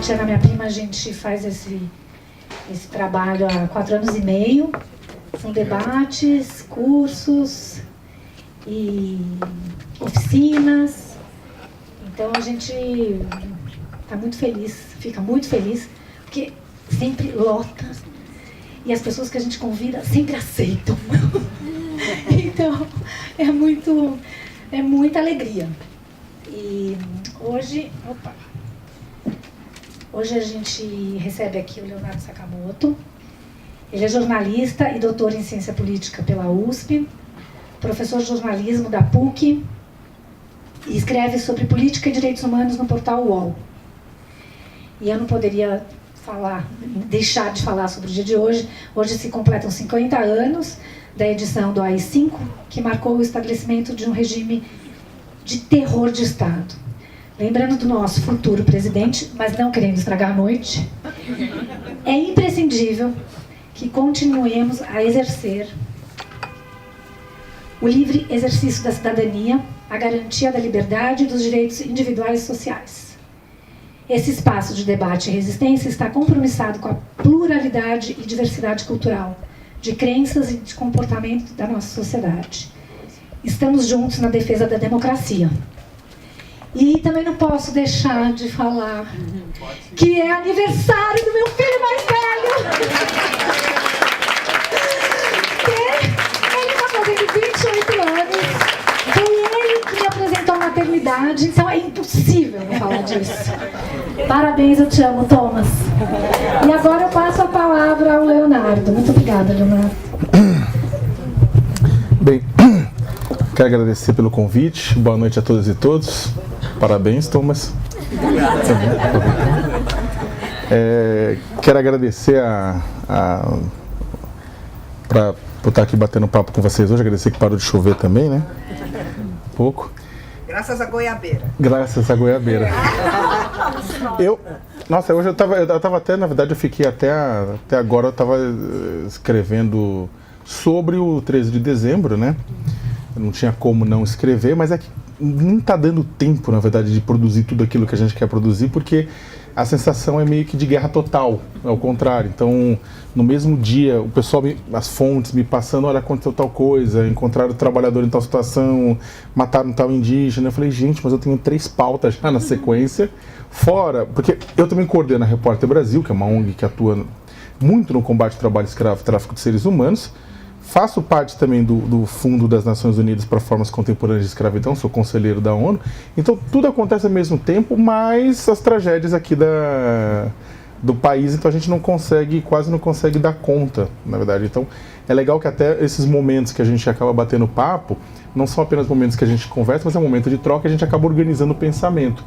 Tatiana, minha prima, a gente faz esse trabalho há 4 anos e meio. São debates, cursos e oficinas. Então a gente está muito feliz, fica muito feliz, porque sempre lota e as pessoas que a gente convida sempre aceitam. Então é muita alegria. E hoje a gente recebe aqui o Leonardo Sakamoto. Ele é jornalista e doutor em ciência política pela USP, professor de jornalismo da PUC e escreve sobre política e direitos humanos no portal UOL. E eu não poderia deixar de falar sobre o dia de hoje. Hoje se completam 50 anos da edição do AI-5, que marcou o estabelecimento de um regime de terror de Estado. Lembrando do nosso futuro presidente, mas não querendo estragar a noite, é imprescindível que continuemos a exercer o livre exercício da cidadania, a garantia da liberdade e dos direitos individuais e sociais. Esse espaço de debate e resistência está compromissado com a pluralidade e diversidade cultural, de crenças e de comportamento da nossa sociedade. Estamos juntos na defesa da democracia. E também não posso deixar de falar que é aniversário do meu filho mais velho. Ele está fazendo 28 anos. Foi ele que me apresentou a maternidade, então é impossível não falar disso. Parabéns, eu te amo, Thomas. E agora eu passo a palavra ao Leonardo. Muito obrigada, Leonardo. Bem, quero agradecer pelo convite. Boa noite a todas e todos. Parabéns, Thomas. Quero agradecer por estar aqui batendo papo com vocês hoje. Agradecer que parou de chover também, né? Um pouco. Graças à goiabeira. Graças à goiabeira. Hoje eu tava até, na verdade, eu fiquei até agora, eu tava escrevendo sobre o 13 de dezembro, né? Eu não tinha como não escrever, mas é que não está dando tempo, na verdade, de produzir tudo aquilo que a gente quer produzir, porque a sensação é meio que de guerra total, ao contrário. Então, no mesmo dia, o pessoal, as fontes me passando, olha, aconteceu tal coisa, encontraram o trabalhador em tal situação, mataram tal indígena. Eu falei, gente, mas eu tenho 3 pautas já na sequência, fora, porque eu também coordeno a Repórter Brasil, que é uma ONG que atua muito no combate ao trabalho escravo e tráfico de seres humanos. Faço parte também do Fundo das Nações Unidas para Formas Contemporâneas de Escravidão, sou conselheiro da ONU. Então, tudo acontece ao mesmo tempo, mas as tragédias aqui do país, então a gente quase não consegue dar conta, na verdade. Então, é legal que até esses momentos que a gente acaba batendo papo, não são apenas momentos que a gente conversa, mas é um momento de troca e a gente acaba organizando o pensamento.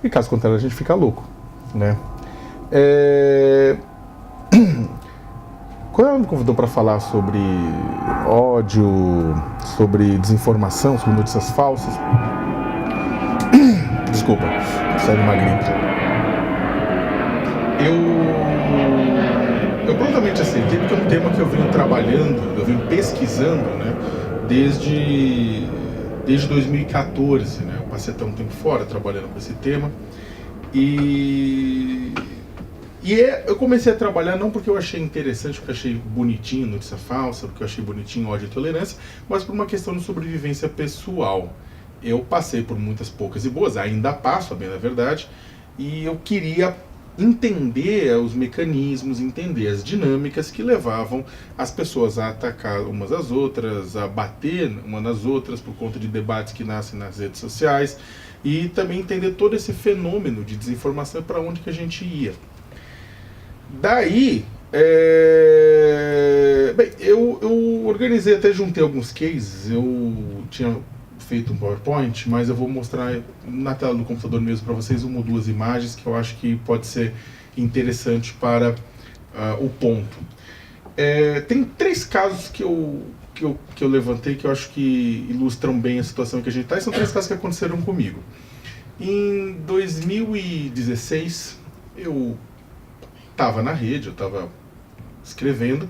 E caso contrário, a gente fica louco, né? Quando ela me convidou para falar sobre ódio, sobre desinformação, sobre notícias falsas... Desculpa, saiu uma gripe. Eu prontamente aceitei, porque é um tema que eu venho trabalhando, eu venho pesquisando, né, desde 2014, né? Eu passei até um tempo fora trabalhando com esse tema. Eu comecei a trabalhar não porque eu achei interessante, porque eu achei bonitinho notícia falsa, porque eu achei bonitinho ódio e tolerância, mas por uma questão de sobrevivência pessoal. Eu passei por muitas poucas e boas, ainda passo, a bem da verdade, e eu queria entender os mecanismos, entender as dinâmicas que levavam as pessoas a atacar umas às outras, a bater umas nas outras por conta de debates que nascem nas redes sociais, e também entender todo esse fenômeno de desinformação e para onde que a gente ia. Daí, eu organizei, até juntei alguns cases, eu tinha feito um PowerPoint, mas eu vou mostrar na tela do computador mesmo para vocês 1 ou 2 imagens que eu acho que pode ser interessante para o ponto. Tem 3 casos que eu levantei que eu acho que ilustram bem a situação que a gente está, e são 3 casos que aconteceram comigo. Em 2016, eu estava na rede, eu estava escrevendo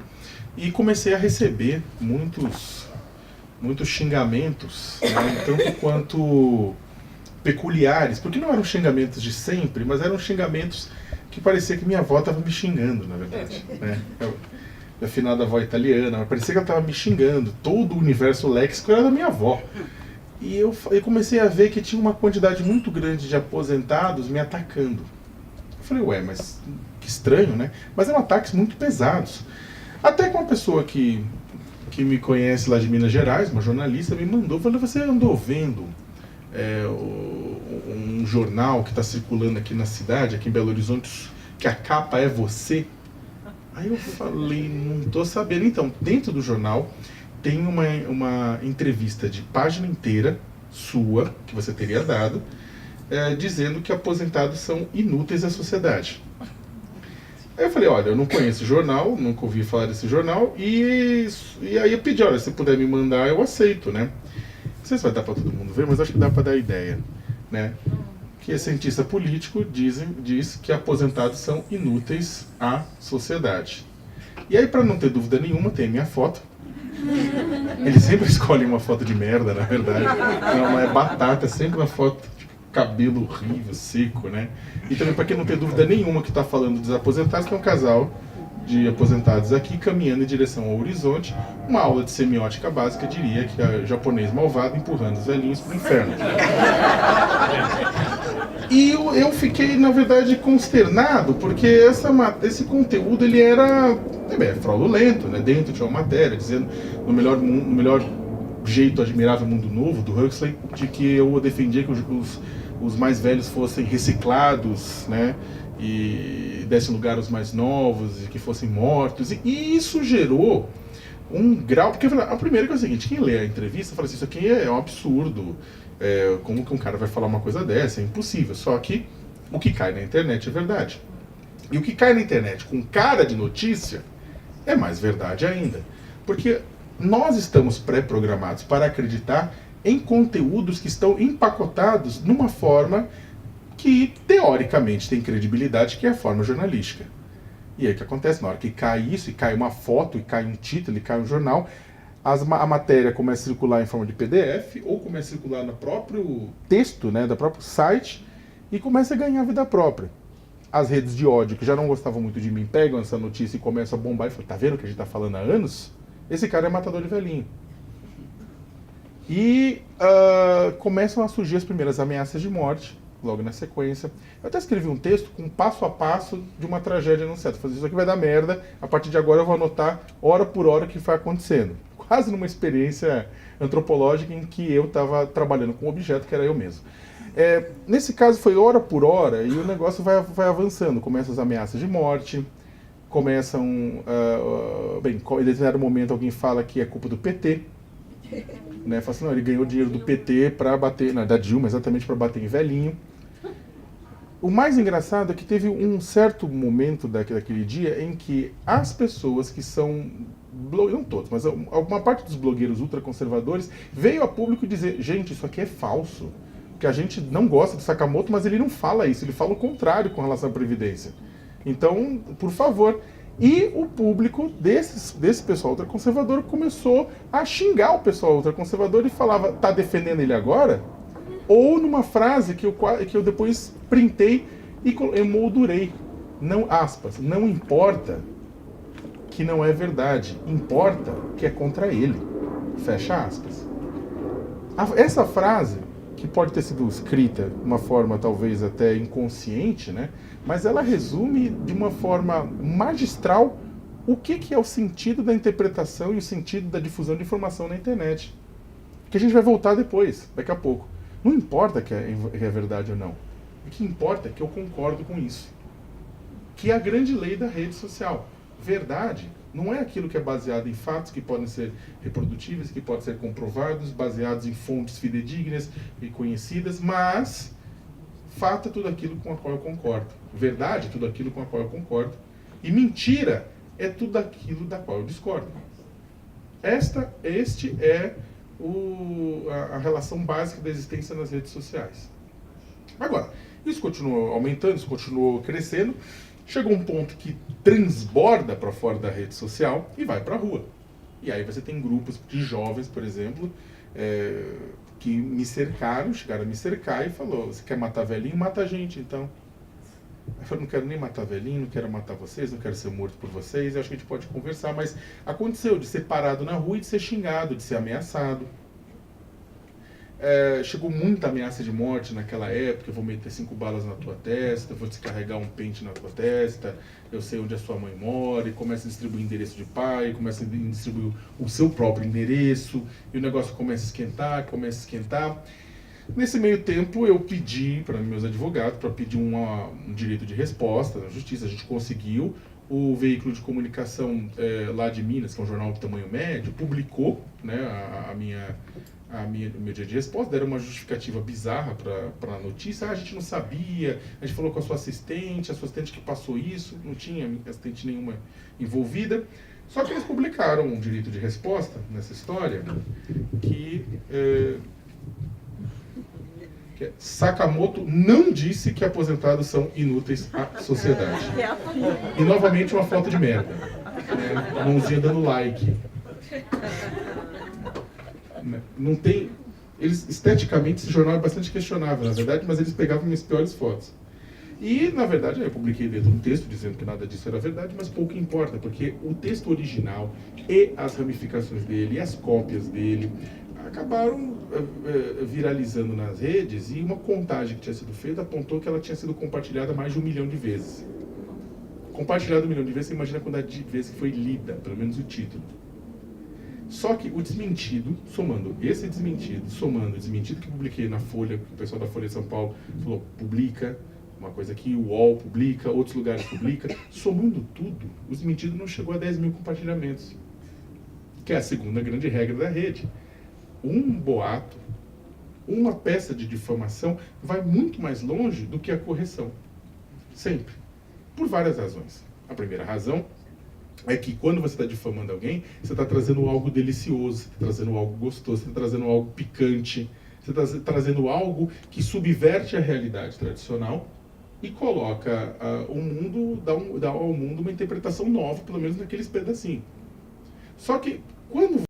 e comecei a receber muitos xingamentos, né, tanto quanto peculiares, porque não eram xingamentos de sempre, mas eram xingamentos que parecia que minha avó estava me xingando, na verdade. Né? Minha afinada avó italiana, mas parecia que ela estava me xingando. Todo o universo léxico era da minha avó. E eu comecei a ver que tinha uma quantidade muito grande de aposentados me atacando. Eu falei, ué, mas que estranho, né? Mas eram ataques muito pesados. Até que uma pessoa que me conhece lá de Minas Gerais, uma jornalista, me mandou, falou, você andou vendo um jornal que está circulando aqui na cidade, aqui em Belo Horizonte, que a capa é você? Aí eu falei, não estou sabendo. Então, dentro do jornal tem uma entrevista de página inteira sua, que você teria dado, dizendo que aposentados são inúteis à sociedade. Aí eu falei, olha, eu não conheço o jornal, nunca ouvi falar desse jornal, e aí eu pedi, olha, se puder me mandar, eu aceito, né? Não sei se vai dar para todo mundo ver, mas acho que dá para dar ideia, né? Que cientista político diz que aposentados são inúteis à sociedade. E aí, para não ter dúvida nenhuma, tem a minha foto. Eles sempre escolhem uma foto de merda, na verdade. Não, é batata, é sempre uma foto de cabelo horrível, seco, né? E também, para quem não tem dúvida nenhuma que está falando dos aposentados, tem um casal de aposentados aqui caminhando em direção ao horizonte. Uma aula de semiótica básica diria que é japonês malvado empurrando os velhinhos para o inferno. E eu fiquei, na verdade, consternado, porque esse conteúdo ele era fraudulento, né? Dentro de uma matéria, dizendo no melhor jeito admirável mundo novo, do Huxley, de que eu defendia que os mais velhos fossem reciclados, né? E dessem lugar aos mais novos, e que fossem mortos. E isso gerou um grau... Porque a primeira coisa é o seguinte, quem lê a entrevista fala assim, isso aqui é um absurdo. Como que um cara vai falar uma coisa dessa? É impossível. Só que o que cai na internet é verdade. E o que cai na internet com cara de notícia é mais verdade ainda. Porque nós estamos pré-programados para acreditar em conteúdos que estão empacotados numa forma que, teoricamente, tem credibilidade, que é a forma jornalística. E aí o que acontece? Na hora que cai isso, e cai uma foto, e cai um título, e cai um jornal, a matéria começa a circular em forma de PDF, ou começa a circular no próprio texto, né, do próprio site, e começa a ganhar vida própria. As redes de ódio, que já não gostavam muito de mim, pegam essa notícia e começam a bombar e falam, tá vendo o que a gente tá falando há anos? Esse cara é matador de velhinho. E começam a surgir as primeiras ameaças de morte, logo na sequência. Eu até escrevi um texto com passo a passo de uma tragédia anunciada. Falei, isso aqui vai dar merda, a partir de agora eu vou anotar hora por hora o que vai acontecendo. Quase numa experiência antropológica em que eu estava trabalhando com um objeto que era eu mesmo. Nesse caso foi hora por hora e o negócio vai avançando. Começam as ameaças de morte, começam... em determinado momento alguém fala que é culpa do PT. Né? Fala assim, não, ele ganhou dinheiro do PT para bater... Não, da Dilma, exatamente para bater em velhinho. O mais engraçado é que teve um certo momento daquele dia em que as pessoas que são... Não todos, mas alguma parte dos blogueiros ultraconservadores veio a público dizer, gente, isso aqui é falso. Que a gente não gosta do Sakamoto, mas ele não fala isso, ele fala o contrário com relação à Previdência. Então, por favor... E o público desse pessoal ultraconservador começou a xingar o pessoal ultraconservador e falava, tá defendendo ele agora? Ou numa frase que eu depois printei e emoldurei. Não, aspas, não importa que não é verdade, importa que é contra ele. Fecha aspas. Essa frase, que pode ter sido escrita de uma forma talvez até inconsciente, né? Mas ela resume de uma forma magistral o que é o sentido da interpretação e o sentido da difusão de informação na internet. Que a gente vai voltar depois, daqui a pouco. Não importa que é verdade ou não. O que importa é que eu concordo com isso. Que é a grande lei da rede social. Verdade não é aquilo que é baseado em fatos que podem ser reprodutíveis, que podem ser comprovados, baseados em fontes fidedignas e conhecidas, mas fato é tudo aquilo com a qual eu concordo. Verdade é tudo aquilo com a qual eu concordo. E mentira é tudo aquilo da qual eu discordo. Este é a relação básica da existência nas redes sociais. Agora, isso continuou aumentando, isso continuou crescendo. Chegou um ponto que transborda para fora da rede social e vai para a rua. E aí você tem grupos de jovens, por exemplo, que me cercaram, chegaram a me cercar e falou, você quer matar velhinho? Mata a gente, então. Eu falei, não quero nem matar velhinho, não quero matar vocês, não quero ser morto por vocês, eu acho que a gente pode conversar, mas aconteceu de ser parado na rua e de ser xingado, de ser ameaçado. Chegou muita ameaça de morte naquela época, eu vou meter 5 balas na tua testa, eu vou descarregar um pente na tua testa, eu sei onde a sua mãe mora, e começa a distribuir endereço de pai, começa a distribuir o seu próprio endereço, e o negócio começa a esquentar. Nesse meio tempo eu pedi para meus advogados, para pedir um direito de resposta na justiça, a gente conseguiu. O veículo de comunicação lá de Minas, que é um jornal de tamanho médio, publicou, né, o meu dia de resposta, deram uma justificativa bizarra para a notícia. A gente não sabia, a gente falou com a sua assistente que passou isso, não tinha assistente nenhuma envolvida. Só que eles publicaram um direito de resposta nessa história que Sakamoto não disse que aposentados são inúteis à sociedade. E novamente uma foto de merda. Mãozinha dando like. Não tem. Esteticamente, esse jornal é bastante questionável, na verdade, mas eles pegavam minhas piores fotos. E, na verdade, eu publiquei dentro de um texto dizendo que nada disso era verdade, mas pouco importa, porque o texto original e as ramificações dele, e as cópias dele, acabaram viralizando nas redes, e uma contagem que tinha sido feita apontou que ela tinha sido compartilhada mais de 1 milhão de vezes. Compartilhado 1 milhão de vezes, você imagina a quantidade de vezes que foi lida, pelo menos o título. Só que o desmentido, somando esse desmentido, somando o desmentido que eu publiquei na Folha, que o pessoal da Folha de São Paulo falou, publica, uma coisa aqui, o UOL publica, outros lugares publica, somando tudo, o desmentido não chegou a 10 mil compartilhamentos, que é a segunda grande regra da rede. Um boato, uma peça de difamação vai muito mais longe do que a correção. Sempre. Por várias razões. A primeira razão é que quando você está difamando alguém, você está trazendo algo delicioso, você está trazendo algo gostoso, você está trazendo algo picante, você está trazendo algo que subverte a realidade tradicional e coloca o mundo, dá ao mundo uma interpretação nova, pelo menos naqueles pedacinhos. Só que quando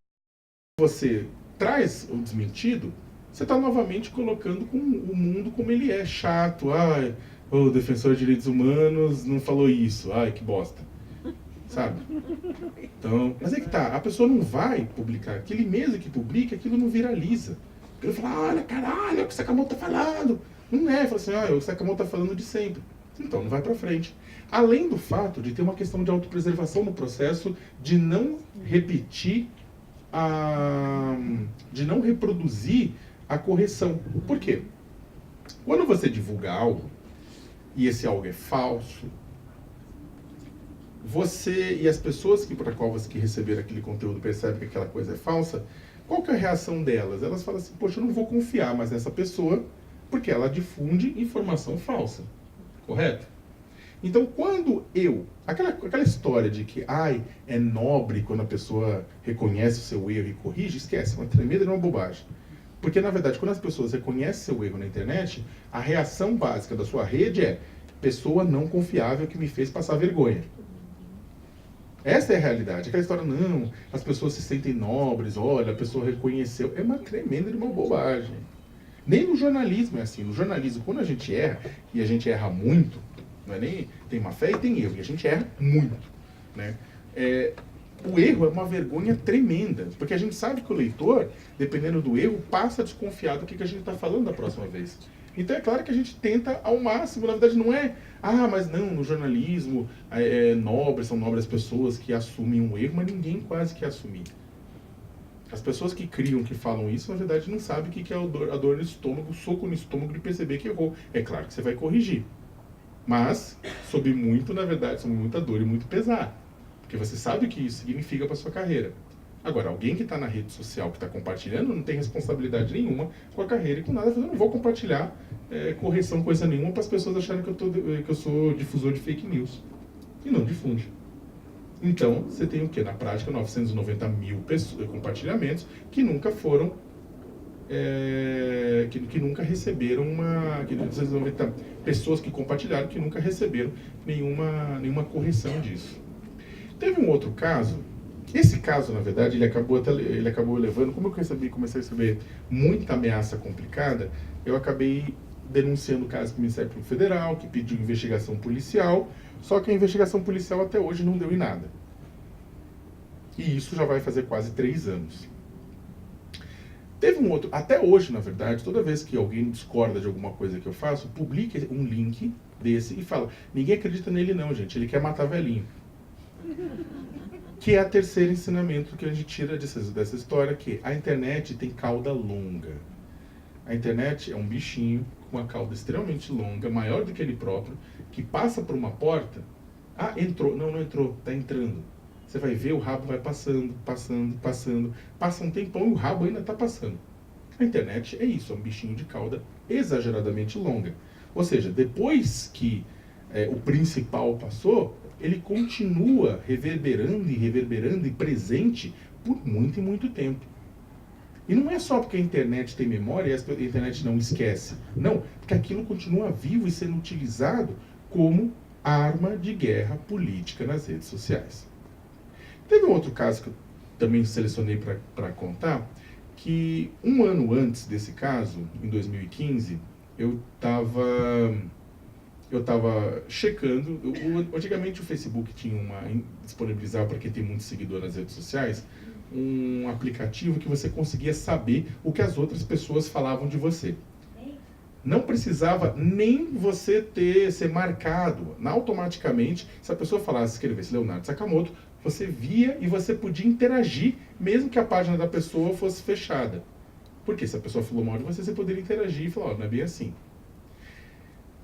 você traz o desmentido, você está novamente colocando o mundo como ele é, chato. Ai, o defensor de direitos humanos não falou isso, ai, que bosta. Sabe? Então, mas é que tá, a pessoa não vai publicar, aquele mesmo que publica, aquilo não viraliza. Ele fala, olha, caralho, é o que o Sakamoto tá falando. Não é, fala assim, o Sakamoto tá falando de sempre. Então, não vai pra frente. Além do fato de ter uma questão de autopreservação no processo, de não repetir, de não reproduzir a correção. Por quê? Quando você divulga algo, e esse algo é falso, você e as pessoas para qual você que receberam aquele conteúdo percebem que aquela coisa é falsa, qual que é a reação delas? Elas falam assim, poxa, eu não vou confiar mais nessa pessoa porque ela difunde informação falsa. Correto? Então, quando aquela história de que, é nobre quando a pessoa reconhece o seu erro e corrige, esquece, é uma tremenda de uma bobagem. Porque, na verdade, quando as pessoas reconhecem seu erro na internet, a reação básica da sua rede é pessoa não confiável que me fez passar vergonha. Essa é a realidade. Aquela história, não, as pessoas se sentem nobres, olha, a pessoa reconheceu. É uma tremenda de uma bobagem. Nem no jornalismo é assim. No jornalismo, quando a gente erra, e a gente erra muito, não é nem tem má fé e tem erro, e a gente erra muito, né? O erro é uma vergonha tremenda, porque a gente sabe que o leitor, dependendo do erro, passa a desconfiar do que a gente está falando da próxima vez. Então é claro que a gente tenta ao máximo, na verdade não é, mas não, no jornalismo são nobres pessoas que assumem um erro, mas ninguém quase quer assumir. As pessoas que criam, que falam isso, na verdade não sabem o que é a dor no estômago, o soco no estômago de perceber que errou. É claro que você vai corrigir, mas sob muita dor e muito pesar, porque você sabe o que isso significa para sua carreira. Agora, alguém que está na rede social, que está compartilhando, não tem responsabilidade nenhuma com a carreira e com nada. Eu não vou compartilhar correção, coisa nenhuma, para as pessoas acharem que eu sou difusor de fake news. E não difunde. Então, você tem o quê? Na prática, 990 mil compartilhamentos que nunca foram... que nunca receberam 990 pessoas que compartilharam que nunca receberam nenhuma correção disso. Teve um outro caso. Esse caso, na verdade, ele acabou levando, como eu comecei a receber muita ameaça complicada, eu acabei denunciando o caso para o Ministério Público Federal, que pediu investigação policial, só que a investigação policial até hoje não deu em nada. E isso já vai fazer quase 3 anos. Teve um outro, até hoje, na verdade, toda vez que alguém discorda de alguma coisa que eu faço, publique um link desse e fala, ninguém acredita nele não, gente, ele quer matar velhinho. Que é o terceiro ensinamento que a gente tira dessa história, que a internet tem cauda longa. A internet é um bichinho com uma cauda extremamente longa, maior do que ele próprio, que passa por uma porta, entrou, não entrou, está entrando. Você vai ver, o rabo vai passando, passa um tempão e o rabo ainda está passando. A internet é isso, é um bichinho de cauda exageradamente longa. Ou seja, depois que o principal passou, ele continua reverberando e presente por muito e muito tempo. E não é só porque a internet tem memória e a internet não esquece. Não, porque aquilo continua vivo e sendo utilizado como arma de guerra política nas redes sociais. Teve um outro caso que eu também selecionei para contar, que um ano antes desse caso, em 2015, eu estava checando, antigamente o Facebook disponibilizava para quem tem muito seguidor nas redes sociais, um aplicativo que você conseguia saber o que as outras pessoas falavam de você. Não precisava nem você ser marcado. Automaticamente, se a pessoa escrevesse Leonardo Sakamoto, você via e você podia interagir, mesmo que a página da pessoa fosse fechada. Porque se a pessoa falou mal de você, você poderia interagir e falar, não é bem assim.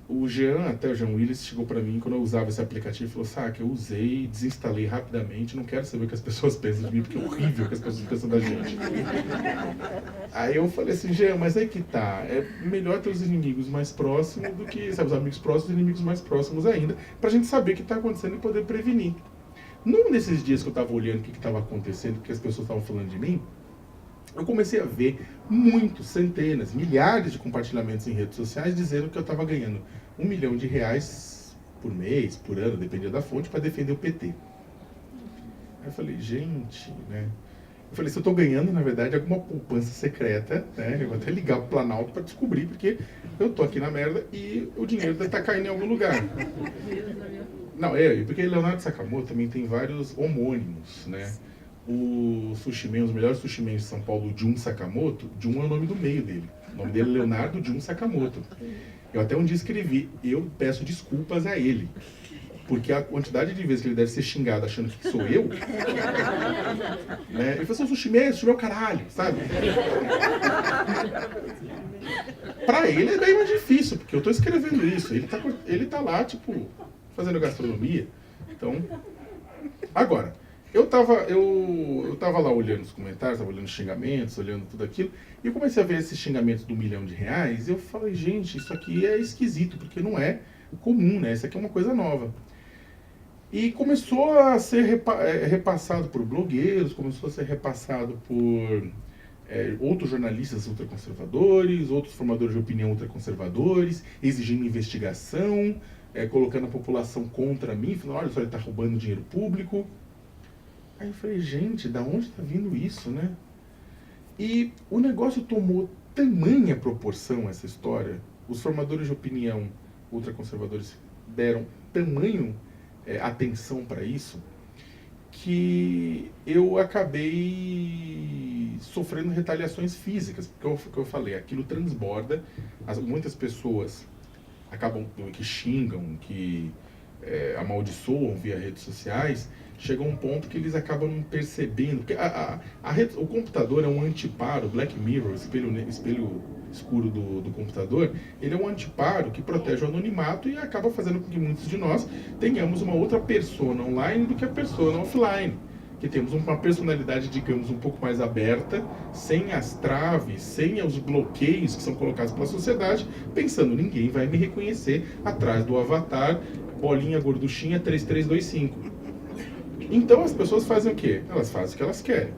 O Jean Willis, chegou para mim quando eu usava esse aplicativo e falou, Saka, eu usei, desinstalei rapidamente, não quero saber o que as pessoas pensam de mim, porque é horrível o que as pessoas pensam da gente. Aí eu falei assim, Jean, mas aí que tá, é melhor ter os inimigos mais próximos do que, os amigos próximos e os inimigos mais próximos ainda, pra gente saber o que está acontecendo e poder prevenir. Num desses dias que eu estava olhando o que estava acontecendo, o que as pessoas estavam falando de mim, eu comecei a ver centenas, milhares de compartilhamentos em redes sociais dizendo que eu estava ganhando R$1 milhão por mês, por ano, dependia da fonte, para defender o PT. Aí eu falei, gente, né? Eu falei, se eu estou ganhando, na verdade, alguma poupança secreta, né? Eu vou até ligar pro Planalto para descobrir, porque eu tô aqui na merda e o dinheiro deve estar caindo em algum lugar. Não, porque Leonardo Sakamoto também tem vários homônimos, né? O sushi man, os melhores sushi men de São Paulo, Jun Sakamoto, Jun é o nome do meio dele. O nome dele é Leonardo Jun Sakamoto. Eu até um dia escrevi, eu peço desculpas a ele. Porque a quantidade de vezes que ele deve ser xingado achando que sou eu, né? Ele falou assim, sushi man é o caralho, sabe? Pra ele é bem mais difícil, porque eu tô escrevendo isso. Ele tá lá, tipo, fazendo gastronomia. Então, agora, eu tava lá olhando os comentários, tava olhando os xingamentos, olhando tudo aquilo, e eu comecei a ver esses xingamentos do R$1 milhão, e eu falei, gente, isso aqui é esquisito, porque não é comum, né? Isso aqui é uma coisa nova. E começou a ser repassado por blogueiros, começou a ser repassado por outros jornalistas ultraconservadores, outros formadores de opinião ultraconservadores, exigindo investigação, colocando a população contra mim, falando, olha só, ele está roubando dinheiro público. Aí eu falei, gente, da onde está vindo isso, né? E o negócio tomou tamanha proporção, essa história, os formadores de opinião ultraconservadores deram tamanho atenção para isso, que eu acabei sofrendo retaliações físicas, porque eu falei, aquilo transborda, muitas pessoas acabam que xingam, que amaldiçoam via redes sociais, chega um ponto que eles acabam percebendo, porque o computador é um antiparo, o Black Mirror, espelho escuro do computador, ele é um antiparo que protege o anonimato e acaba fazendo com que muitos de nós tenhamos uma outra persona online do que a persona offline, que temos uma personalidade, digamos, um pouco mais aberta, sem as traves, sem os bloqueios que são colocados pela sociedade, pensando, ninguém vai me reconhecer atrás do avatar, bolinha gorduchinha 3325. Então as pessoas fazem o quê? Elas fazem o que elas querem.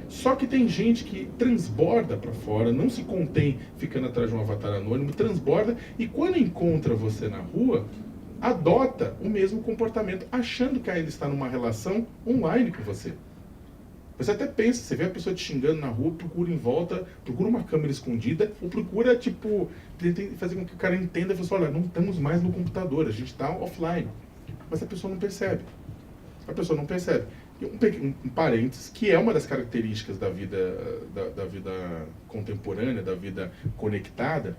Só que tem gente que transborda para fora, não se contém ficando atrás de um avatar anônimo, transborda e quando encontra você na rua, adota o mesmo comportamento, achando que ainda está numa relação online com você. Você até pensa, você vê a pessoa te xingando na rua, procura em volta, procura uma câmera escondida, ou procura, tipo, fazer com que o cara entenda e fala assim, olha, não estamos mais no computador, a gente está offline. Mas a pessoa não percebe. A pessoa não percebe. E um parênteses, que é uma das características da vida, da vida contemporânea, da vida conectada,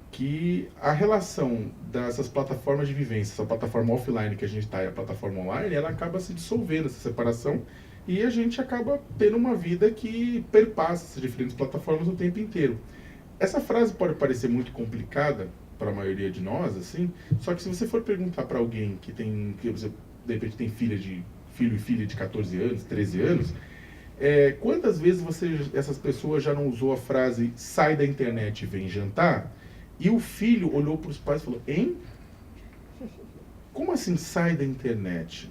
que a relação dessas plataformas de vivência, essa plataforma offline que a gente está e a plataforma online, ela acaba se dissolvendo, essa separação, e a gente acaba tendo uma vida que perpassa essas diferentes plataformas o tempo inteiro. Essa frase pode parecer muito complicada para a maioria de nós, assim, só que se você for perguntar para alguém que você, de repente tem filho e filha de 14 anos, 13 anos, quantas vezes essas pessoas já não usou a frase sai da internet e vem jantar? E o filho olhou para os pais e falou, hein? Como assim sai da internet?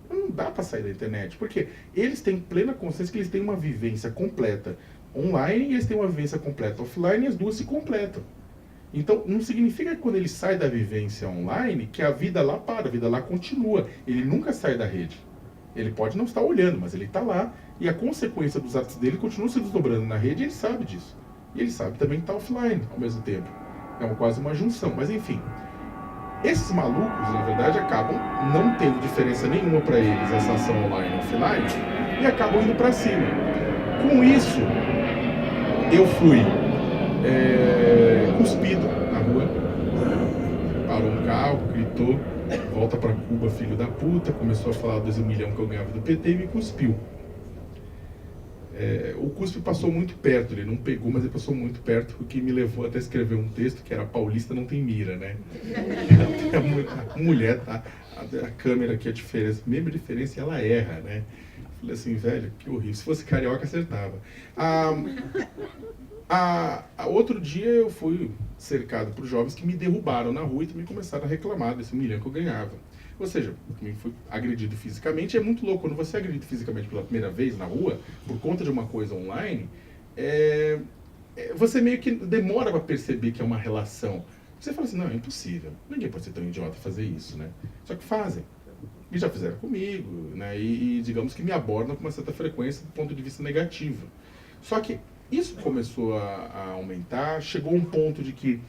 Não dá para sair da internet, porque eles têm plena consciência que eles têm uma vivência completa online e eles têm uma vivência completa offline e as duas se completam. Então, não significa que quando ele sai da vivência online, que a vida lá para, a vida lá continua. Ele nunca sai da rede. Ele pode não estar olhando, mas ele está lá. E a consequência dos atos dele continua se desdobrando na rede e ele sabe disso. E ele sabe também que está offline ao mesmo tempo. É quase uma junção, mas enfim. Esses malucos, na verdade, acabam não tendo diferença nenhuma para eles, essa ação online e offline, e acabam indo para cima. Com isso, eu fui cuspido na rua, parou um carro, gritou, volta pra Cuba, filho da puta, começou a falar dos 1 milhão que eu ganhava do PT e me cuspiu. O cuspe passou muito perto, ele não pegou, mas ele passou muito perto, o que me levou até a escrever um texto que era paulista não tem mira, né? A mulher, a câmera aqui, a diferença, a mesma diferença, ela erra, né? Falei assim, velho, que horrível, se fosse carioca acertava. Outro dia eu fui cercado por jovens que me derrubaram na rua e também começaram a reclamar desse 1 milhão que eu ganhava. Ou seja, eu fui agredido fisicamente. É muito louco, quando você é agredido fisicamente pela primeira vez na rua, por conta de uma coisa online, você meio que demora para perceber que é uma relação. Você fala assim, não, é impossível, ninguém pode ser tão idiota fazer isso, né? Só que fazem. E já fizeram comigo, né? E digamos que me abordam com uma certa frequência do ponto de vista negativo. Só que isso começou a aumentar, chegou a um ponto de que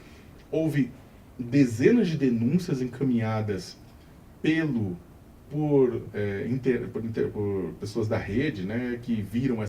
houve dezenas de denúncias encaminhadas por pessoas da rede, né, que viram